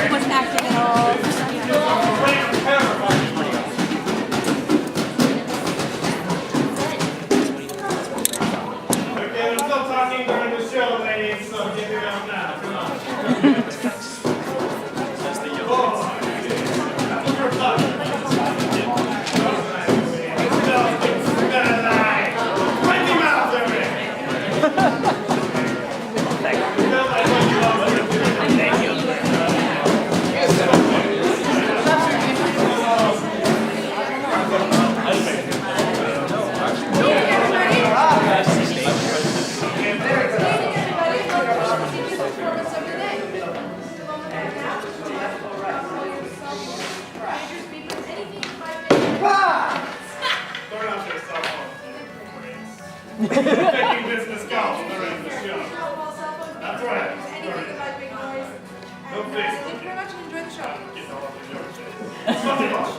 Wasn't acting at all. Okay, we're still talking during the show, ladies, so get it out now. Come on. Making business calls for the rest of the show. That's right. Anything about big noise. No face. Thank you very much and enjoy the show. Getting all up in your shit. Something else.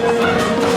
Hey!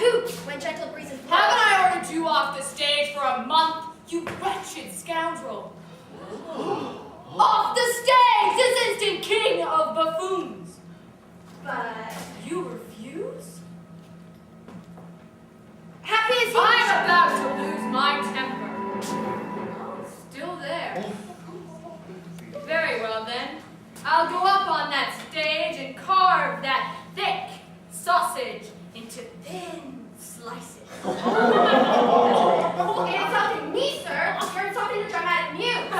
hoot when gentle breezes blow. Haven't I ordered you off the stage for a month, you wretched scoundrel? Off the stage, this instant king of buffoons! But You refuse? happy as he I'm about to lose my temper. Still there. Very well then. I'll go up on that stage and carve that thick sausage into thin slices. You're insulting me, sir. You're insulting the dramatic muse.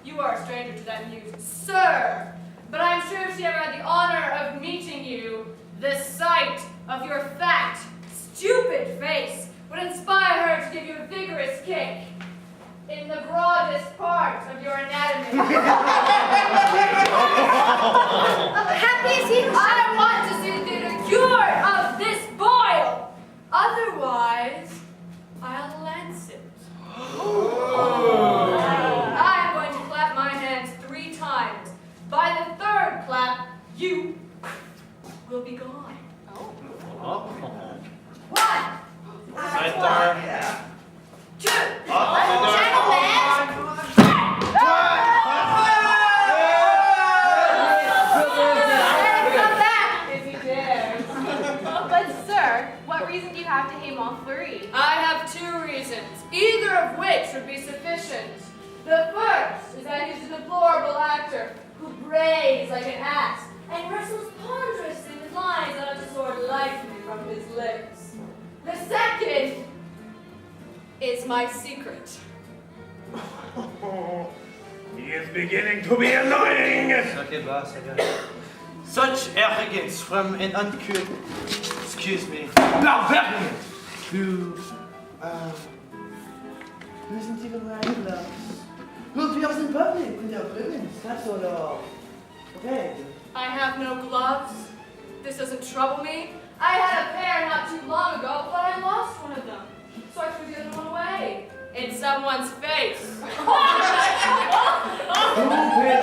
You are a stranger to that muse, sir. But I'm sure if she ever had the honor of meeting you, the sight of your fat, stupid face would inspire her to give you a vigorous kick in the broadest part of your anatomy. Happy as he I want to see the cure of this boil. Otherwise, I'll lance it. I'm going to clap my hands 3 times. By the 3rd clap, you will be gone. 1, Center. 2, come back if you dare. But sir, what reason do you have to hate all 3? I have 2 reasons, either of which would be sufficient. The first is that he's a deplorable actor who brays like an ass and wrestles ponderously with lines that ought to soar lightly from his lips. The second is my secret. He is beginning to be annoying. Okay, boss, I got it. Such arrogance from an uncouth, excuse me, barbarian who isn't even wearing gloves. Who appears in public with their ruins, that sort of red. I have no gloves. This doesn't trouble me. I had a pair not too long ago, but I lost one of them. So I threw the other one away. In someone's face. Stupid,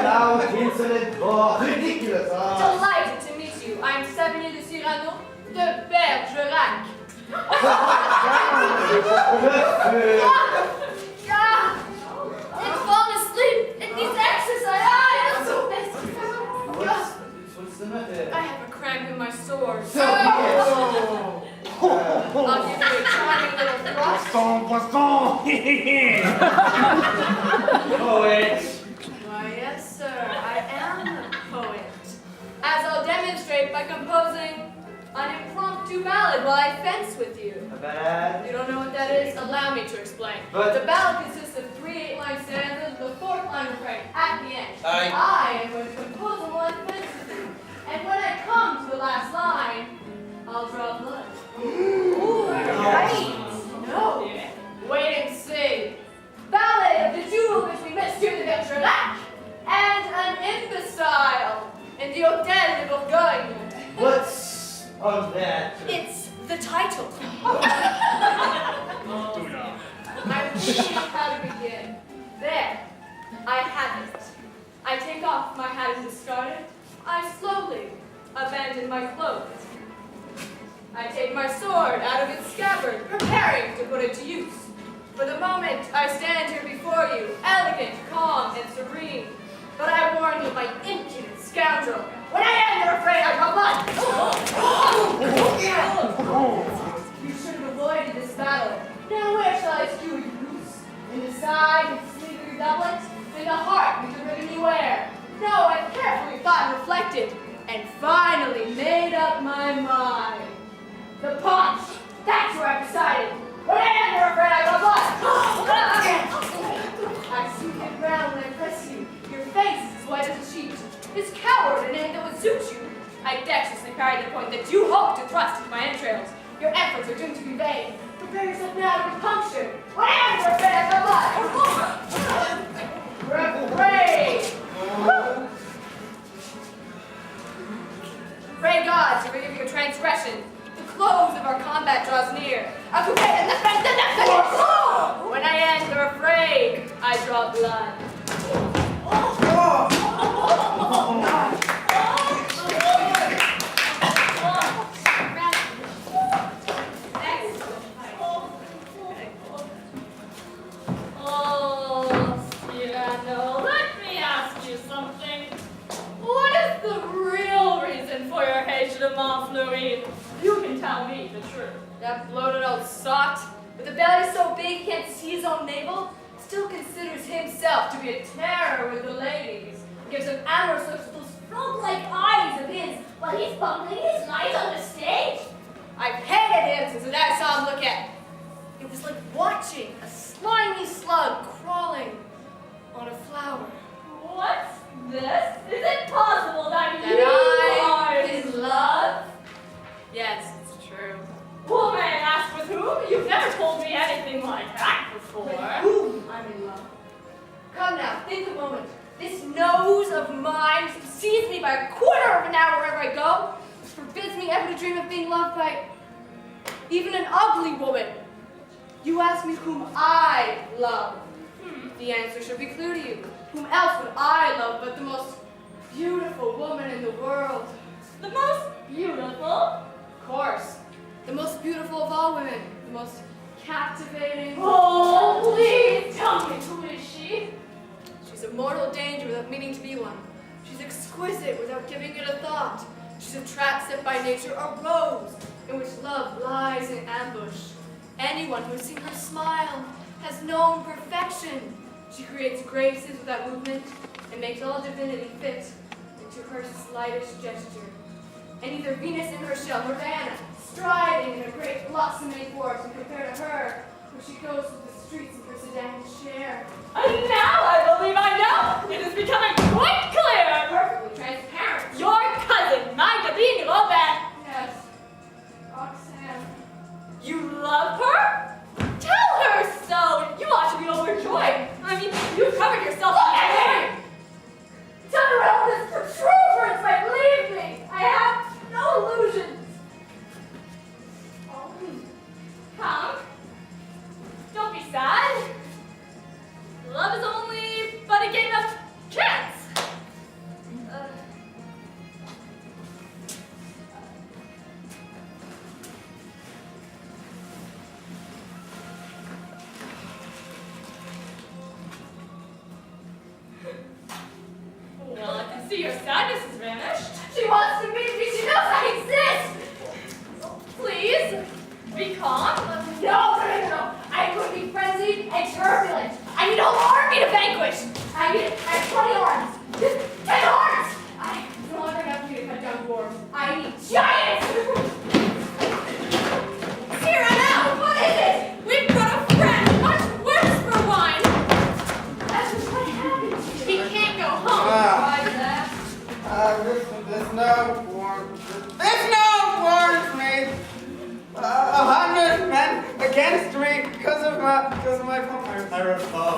loud, insolent, boy, ridiculous, Delighted to meet you. I'm Savigny de Cyrano de Bergerac. It's fallen asleep. It needs exercise. I'm so What's the matter? I have a cramp in my sores. So, yes. I'll give you a charming little thrust. Poisson. Poet. Why, yes, sir. I am a poet. As I'll demonstrate by composing an impromptu ballad while I fence with you. A bad. You don't know what that is? Allow me to explain. But- the ballad consists of 3 8-line stanzas, the 4th line refrain at the end. Aye. I am going to compose them while I fence with you. And when I come to the last line, I'll draw blood. Ooh, right. No. Wait and see. Ballad of the duel between Monsieur de Bergerac and an imbecile in the Hôtel de Bourgogne. What's of that? It's the title. I'm thinking how to begin. There. I have it. I take off my hat and discard it. I slowly abandon my clothes. I take my sword out of its scabbard, preparing to put it to use. For the moment, I stand here before you, elegant, calm, and serene. But I warn you, my impudent scoundrel, when I end the refrain, I draw blood. You should have avoided this battle. Now where shall I stew you loose? In the side with the sleeve of your doublet? In the heart with the ribbon you wear? No, I've carefully thought and reflected, and finally made up my mind. The paunch, that's where I've decided. When I end the refrain, I draw blood. I sink the ground when I press you. Your face is as white as a sheet. This coward, a name that would suit you. I dexterously parry the point that you hope to thrust into my entrails. Your efforts are doomed to be vain. Prepare yourself now to be punctured. When I end the refrain, I draw blood. Refrain. Pray God to forgive your transgression. The close of our combat draws near. A coupé and the friend, when I end the refrain, I draw blood. Next That bloated old sot, with a belly so big he can't see his own navel, still considers himself to be a terror with the ladies. Gives them amorous looks with those frog-like eyes of his while he's bumbling his life on the stage. I've hated him since the day I saw him look at. It was like watching a slimy slug crawling on a flower. What's this? Is it possible that you are in love? Yes, it's true. Well, may I ask with whom? You've never told me anything like that before. With whom I'm in love? Come now, think a moment. This nose of mine sees me by a quarter of an hour wherever I go, which forbids me ever to dream of being loved by even an ugly woman. You ask me whom I love. The answer should be clear to you. Whom else would I love but the most beautiful woman in the world? The most beautiful? Of course. The most beautiful of all women. The most captivating. Oh, please tell me, who is she? She's a mortal danger without meaning to be one. She's exquisite without giving it a thought. She's a trap set by nature, a rose in which love lies in ambush. Anyone who has seen her smile has known perfection. She creates graces without movement and makes all divinity fit into her slightest gesture. And either Venus in her shell, Morgana, striding in a great blossoming forest, and compare to her, where she goes through the streets in her sedan chair. And now I believe I know! It is becoming quite clear! Perfectly transparent. Your cousin, Magdalene Robert. Yes, Roxanne. You love her? Tell her so! You ought to be overjoyed. I mean, you covered yourself in everything. Tell her all this for true, for it's my believe me. I have no illusions. Oh, come. Don't be sad. Love is only but a game of chance. Well, I can see your sadness has vanished. She wants to meet me. She knows I exist. Please, be calm. No. I would be frenzied and turbulent. I need a whole army to vanquish. I have 20 arms. Just 10 arms. I no longer have to cut down dwarves. I need giants. Here on out. What is it? We've got a friend. Much worse for wine. That's just what happened. He can't go home. Why that? This note warns me. 100 men against me because of my phone. I recall.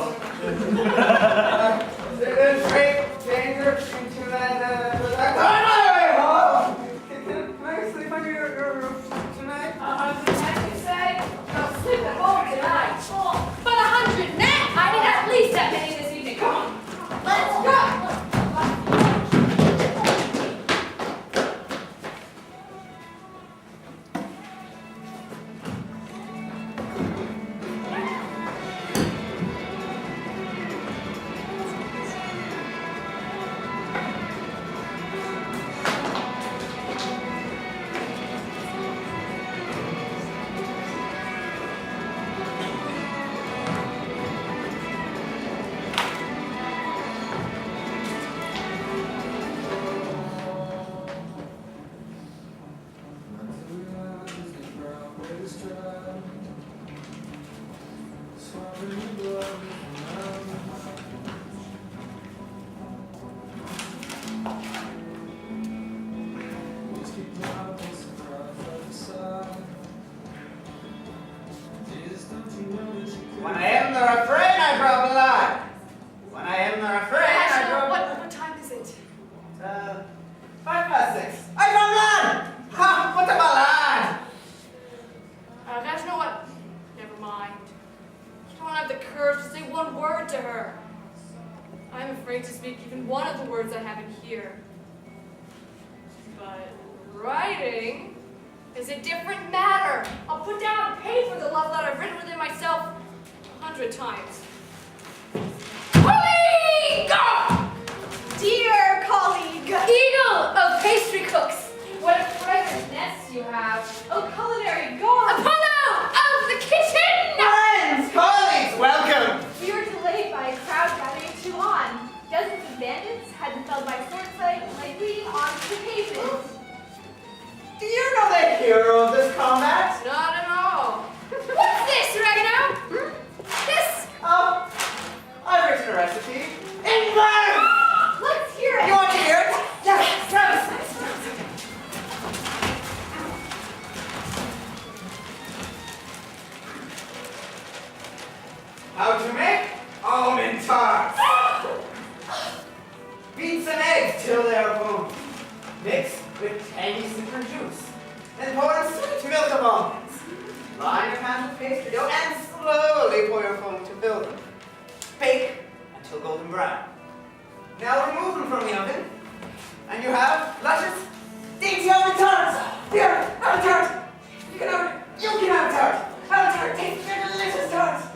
There's great danger into that. On my way home. Can I sleep on your roof tonight? 100 men, you say? I'll sleep at home tonight. Oh, but 100 men? I need at least that many this evening. Come on. Let's go. When I am the refrain, I drop a line. When I am the refrain, I drop. What time is it? 6:05. I drop a line. Ha! What's about line? Guys, you know what? Never mind. You don't have the courage to say one word to her. I'm afraid to speak even one of the words I have in here. But writing is a different matter. I'll put down on paper the love letter I've written within myself 100 times. Colleague! Dear colleague! Eagle of pastry cooks! What a fragrant nest you have! Oh, culinary god! Upon how to make almond tarts. Beat some eggs till they are foamed. Mix with tangy citron juice. Then pour in sweet milk of almonds. Line your pan with pastry dough and slowly pour your foam to fill them. Bake until golden brown. Now remove them from the oven, and you have luscious, dainty almond tarts. Here, have a tart. You can have a tart. Have a tart. Taste your delicious tarts.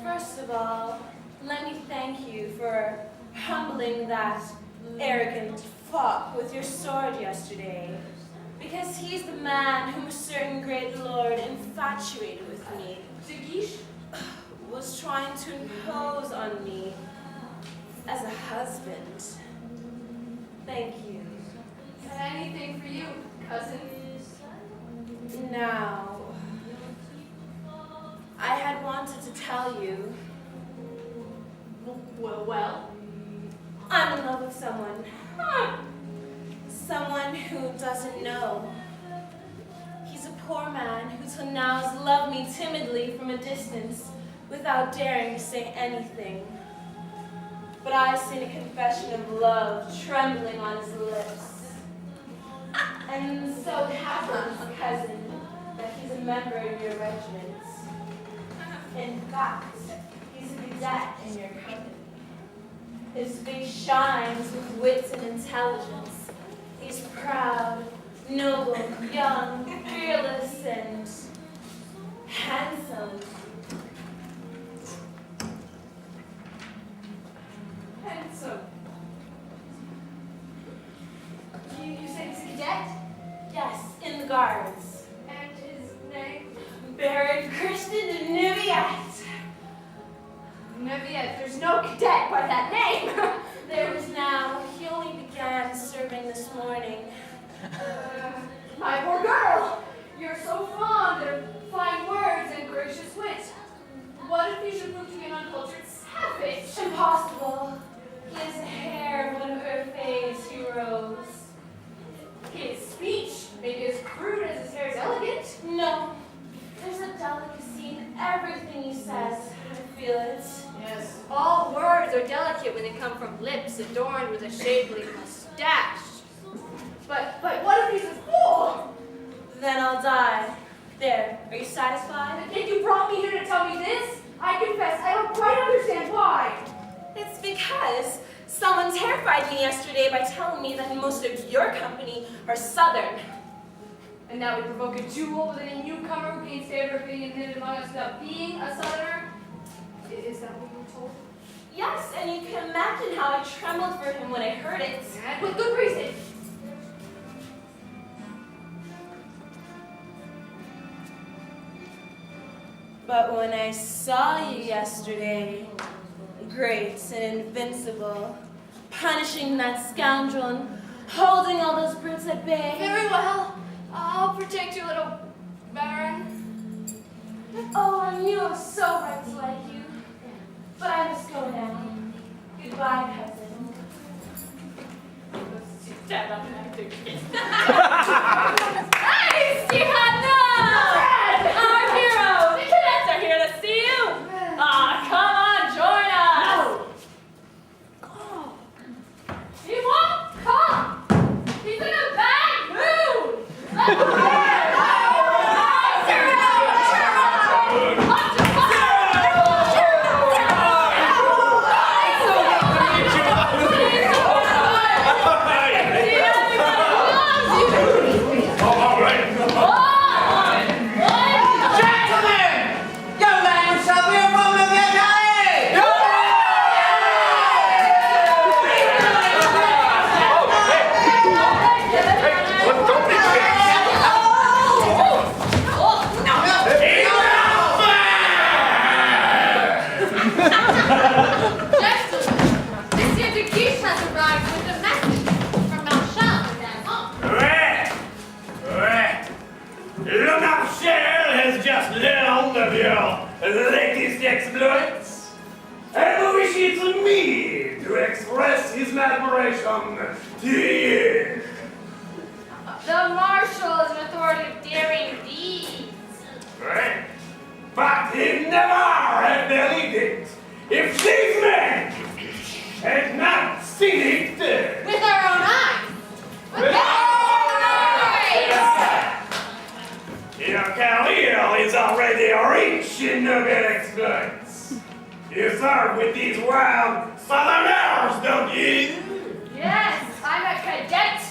First of all, let me thank you for humbling that arrogant fop with your sword yesterday, because he's the man whom a certain great lord infatuated with me, Jigish? was trying to impose on me as a husband. Thank you. Anything for you, cousin? Now, I had wanted to tell you, Well, I'm in love with someone. Someone who doesn't know. He's a poor man who till now has loved me timidly from a distance without daring to say anything. But I've seen a confession of love trembling on his lips. And so it happens, cousin, that he's a member of your regiment. In fact, he's a cadet in your company. His face shines with wit and intelligence. He's proud, noble, young, fearless, and handsome. handsome. You say he's a cadet? Yes, in the guards. And his name? Baron Christian de Neuvillette. Neviette. There's no cadet by that name. There is now. He only began serving this morning. My poor girl. You're so fond of fine words and gracious wit. What if he should prove to be an uncultured savage? Impossible. He has the hair of one of Urfey's heroes. His speech may be as crude as his hair is elegant. No, there's a delicacy in everything he says. I feel it. Yes, all words are delicate when they come from lips adorned with a shapely mustache. But what if he's a fool? Then I'll die. There, are you satisfied? And you brought me here to tell me this? I confess, I don't quite understand why. It's because someone terrified me yesterday by telling me that most of your company are Southern. And that would provoke a duel with a newcomer who gains favor of being admitted among us without being a Southerner? Is that what you were told? Yes, and you can imagine how I trembled for him when I heard it. And with good reason. But when I saw you yesterday, great and invincible, punishing that scoundrel and holding all those brutes at bay. Very well. I'll protect you, little Baron. Oh, I knew I was so right to like you. But I must go now. Goodbye, cousin. Stand up and have a big kiss. Hey, Stihano! Our hero! The cadets are here to see you! Come on, join us! Oh. He won't come. He's in a bad mood. Let's go. Loves you. of your latest exploits, and wishes me to express his admiration to you. The marshal is an authority of daring deeds. Right? But he never had believed it if these men had not seen it. With our own eyes. With Your career is already rich in noble exploits. You serve with these wild southerners, don't you? Yes, I'm a cadet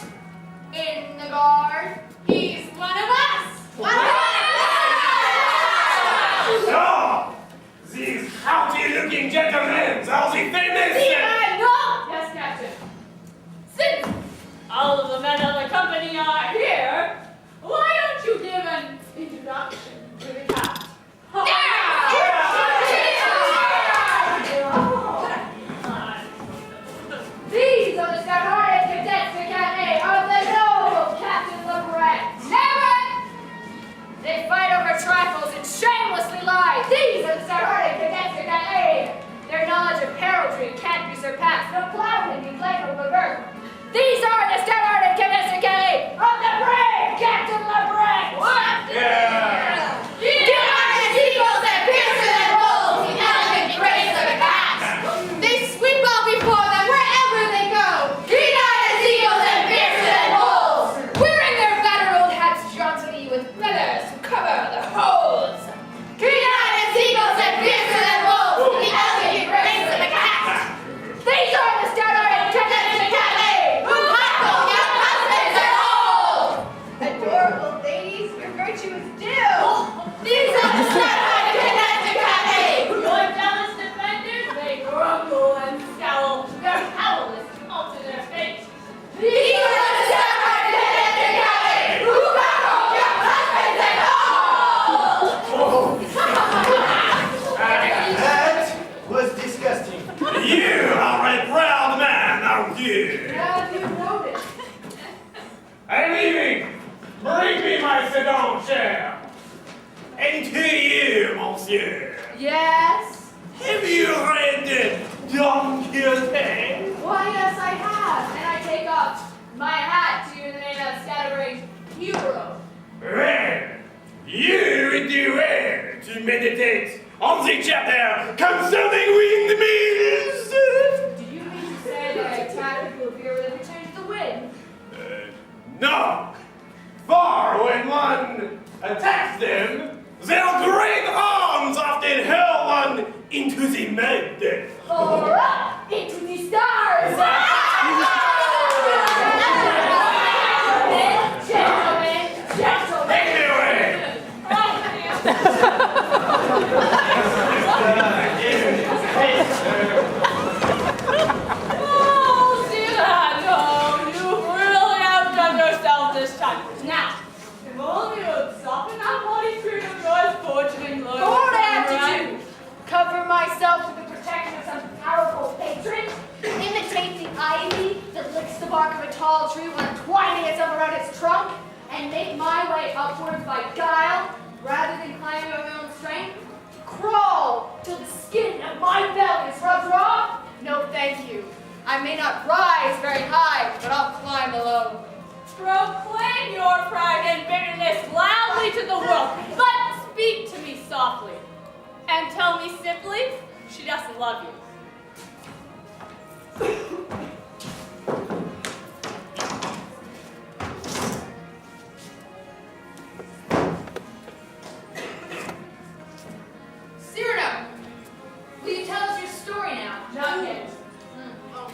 in the guard. He's one of us. So, these haughty-looking gentlemen are the famous... Yes, Captain. Since all of the men of the company are here, why don't you give an introduction to the captain? These are the Scarlet Cadets Academy of the noble Captain Lebret. Never! They fight over trifles and shamelessly lie. These are the Scarlet Cadets Academy. Their knowledge of heraldry can't be surpassed. No cloud can be played from the birth. These are the Scarlet Cadets Academy of the brave Captain Lebret. What? Yeah. United eagles that pierce their wolves, the elegant grace of the cats. They sweep all before them wherever they go. United eagles that pierce their wolves, wearing their battered old hats jauntily with feathers to cover the holes. United eagles that pierce their wolves, the elegant grace of the cats. These are the Scarlet Cadets Academy. Who tackle young husbands and old. Adorable ladies, your virtue is due. These are the Starlight Cadets Academy. Your jealous defenders, they grumble and scowl. They're powerless to alter their fate. These are the Starlight Cadets Academy. Who tackle young husbands and old. That was disgusting. You are a proud man, aren't you? Have you noticed? I'm leaving. Bring me my sedan chair. And to you, monsieur. Yes. Have you read Don Quixote? Why, yes, I have. And I take off my hat to you in the name of scattering hero. Well, you would do well to meditate on the chapter concerning windmills. Do you mean to say that a tactical veer would ever change the wind? No. For when one attacks them, their great arms often hurl one into the mud. Or up into the stars! Gentlemen! Take me away. Oh, see that? No, you really have done yourself this time. Now, if only you'd soften that body treat of yours, fortune look. What would I have to do? Cover myself with the protection of some powerful patron? Imitate the ivy that licks the bark of a tall tree while twining itself around its trunk? And make my way upwards by guile, rather than climbing of my own strength? Crawl till the skin of my belly is rubbed raw? No, thank you. I may not rise very high, but I'll climb alone. Proclaim your pride and bitterness loudly to the world, but speak to me softly. And tell me simply, she doesn't love you. Cyrano, will you tell us your story now? Not yet.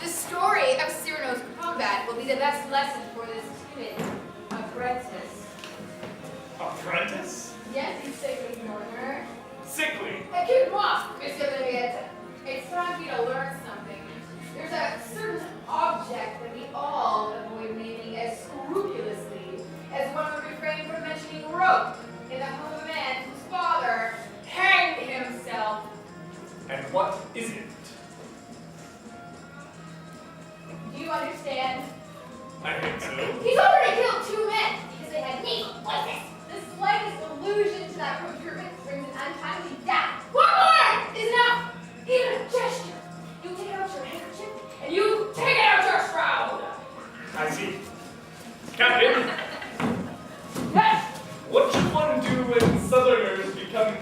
The story of Cyrano's combat will be the best lesson for this timid apprentice. Apprentice? Yes, you sacred mourner. Sickly. Écoute-moi, Monsieur Henriette. It's time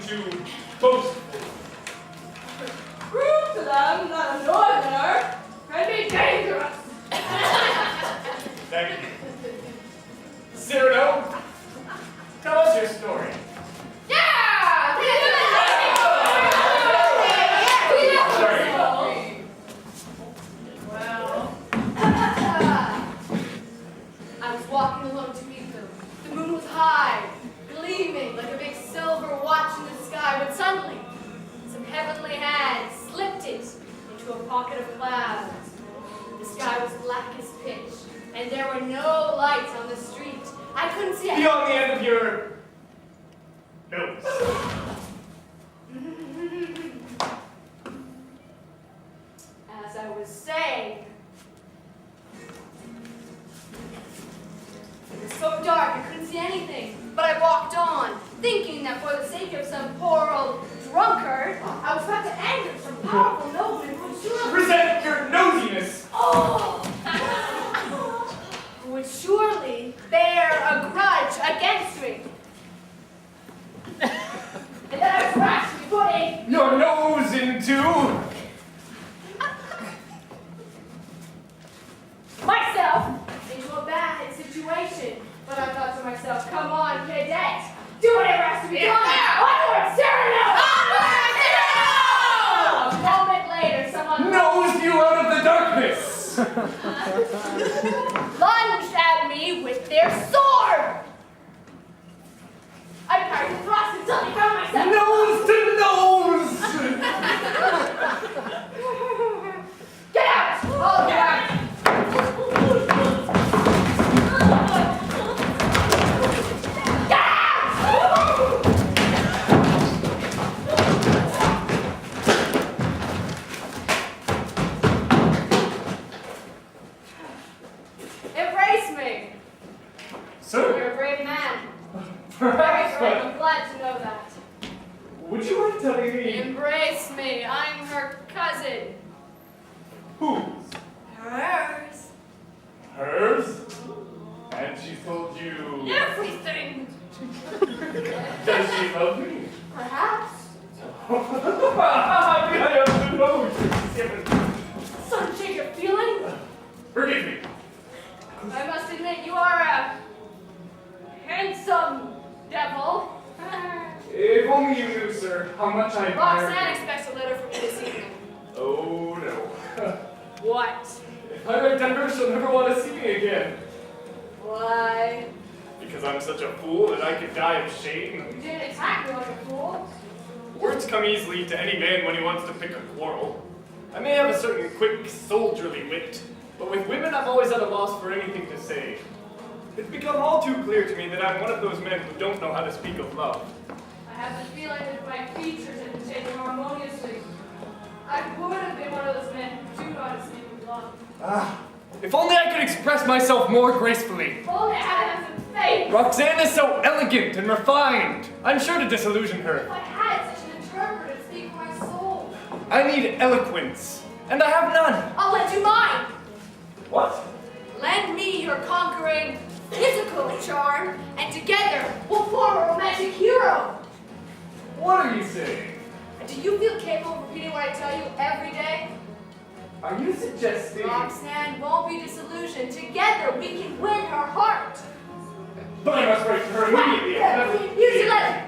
too boastful. Prove to them that a northerner can be dangerous. Thank you. Cyrano, tell us your story. Yeah! Sorry. Well, I was walking alone to meet them. The moon was high, gleaming like a big silver watch in the sky, but suddenly, some heavenly hand slipped it into a pocket of clouds. The sky was black as pitch, and there were no lights on the street. I couldn't see Beyond the end of your nose. As I was saying, it was so dark I couldn't see anything, but I walked on, thinking that for the sake of some poor old drunkard, I was about to anger some powerful nobleman who would surely, Present your nosiness. who would surely bear a grudge against me. And then I was rashly putting Your nose into myself into a bad situation. But I thought to myself, come on, cadet, do whatever has to be done. Onward, Cyrano! A moment later, someone nosed you out of the darkness. lunged at me with their sword. I parried the thrust and suddenly found myself Nose to nose. Get out! Oh, get out! Embrace me. Sir, You're a brave man. perhaps, Very brave. but I'm glad to know that. would you mind telling me Embrace me. I'm her cousin. whose? Hers. Hers? And she told you. Everything. Does she love me? Perhaps. I have to know. Some shake of feeling. Forgive me. I must admit, you are a handsome devil. If only you knew, sir, how much I admire Roxanne you. expects a letter from me this evening. Oh, no. What? If I write to her, she'll never want to see me again. Why? Because I'm such a fool that I could die of shame. You didn't attack me like a fool. Words come easily to any man when he wants to pick a quarrel. I may have a certain quick, soldierly wit, but with women I'm always at a loss for anything to say. It's become all too clear to me that I'm one of those men who don't know how to speak of love. I have the feeling that my features have been taken harmoniously. I would have been one of those men who do know how to speak of love. If only I could express myself more gracefully. If only I had some faith. Roxanne is so elegant and refined. I'm sure to disillusion If her. I had such an interpreter to speak for my soul. I need eloquence, and I have none. I'll lend you mine. What? Lend me your conquering physical charm, and together we'll form a romantic hero. What are you saying? Do you feel capable of repeating what I tell you every day? Are you suggesting? Roxanne won't be disillusioned. Together we can win her heart. But I must write to her immediately. Here's your letter.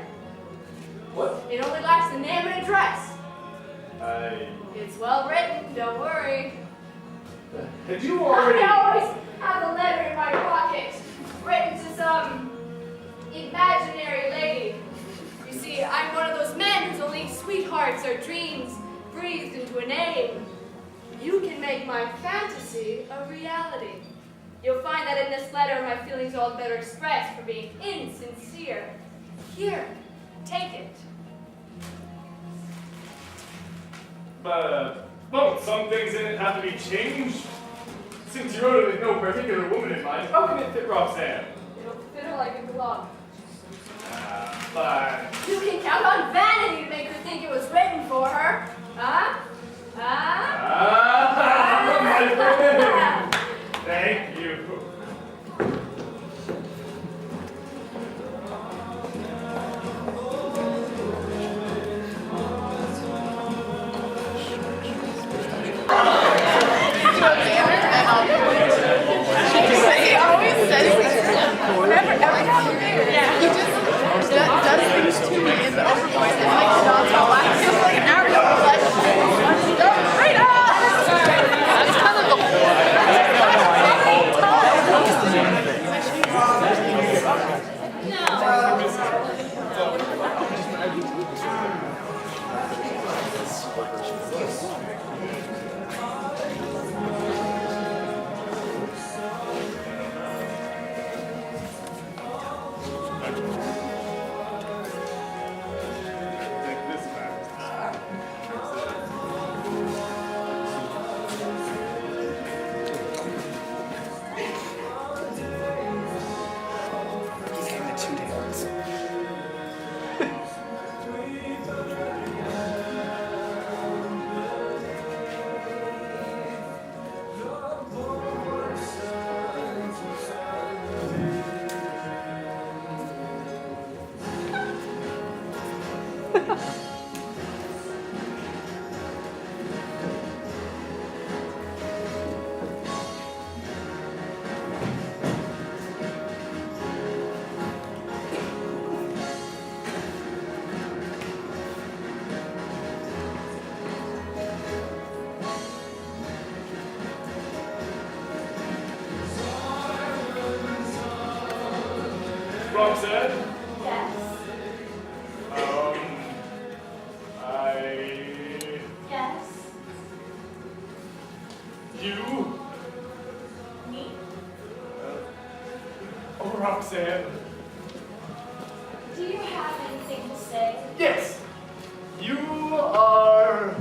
What? It only lacks the name and address. I... It's well written, don't worry. Had you already... I always have a letter in my pocket, written to some imaginary lady. You see, I'm one of those men whose only sweethearts are dreams breathed into a name. You can make my fantasy a reality. You'll find that in this letter my feelings are all better expressed for being insincere. Here, take it. But won't some things in it have to be changed? Since you wrote it with no particular woman in mind, how can it fit Roxanne? It'll fit her like a glove. But... You can count on vanity to make her think it was written for her. Huh? Huh? my friend! Thank you. Roxanne? Yes. Yes. You? Me? Oh, Roxanne. Do you have anything to say? Yes. You are...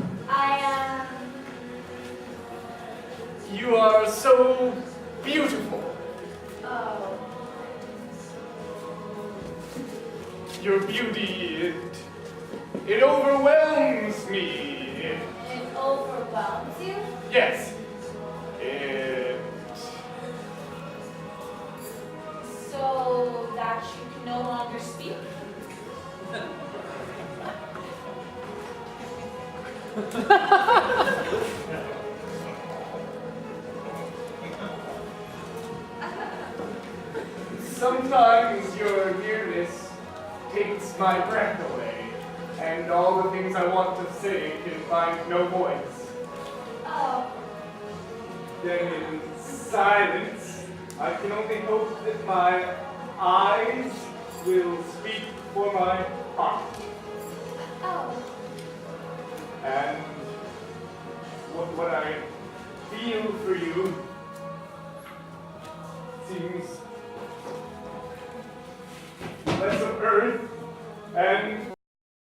You are so beautiful. Oh. Your beauty, it overwhelms me. It overwhelms you? Yes. So that you can no longer speak? Sometimes your nearness takes my breath away, and all the things I want to say can find no voice. Oh. Then in silence, I can only hope that my eyes will speak for my heart. Oh. And what I feel for you seems less of earth and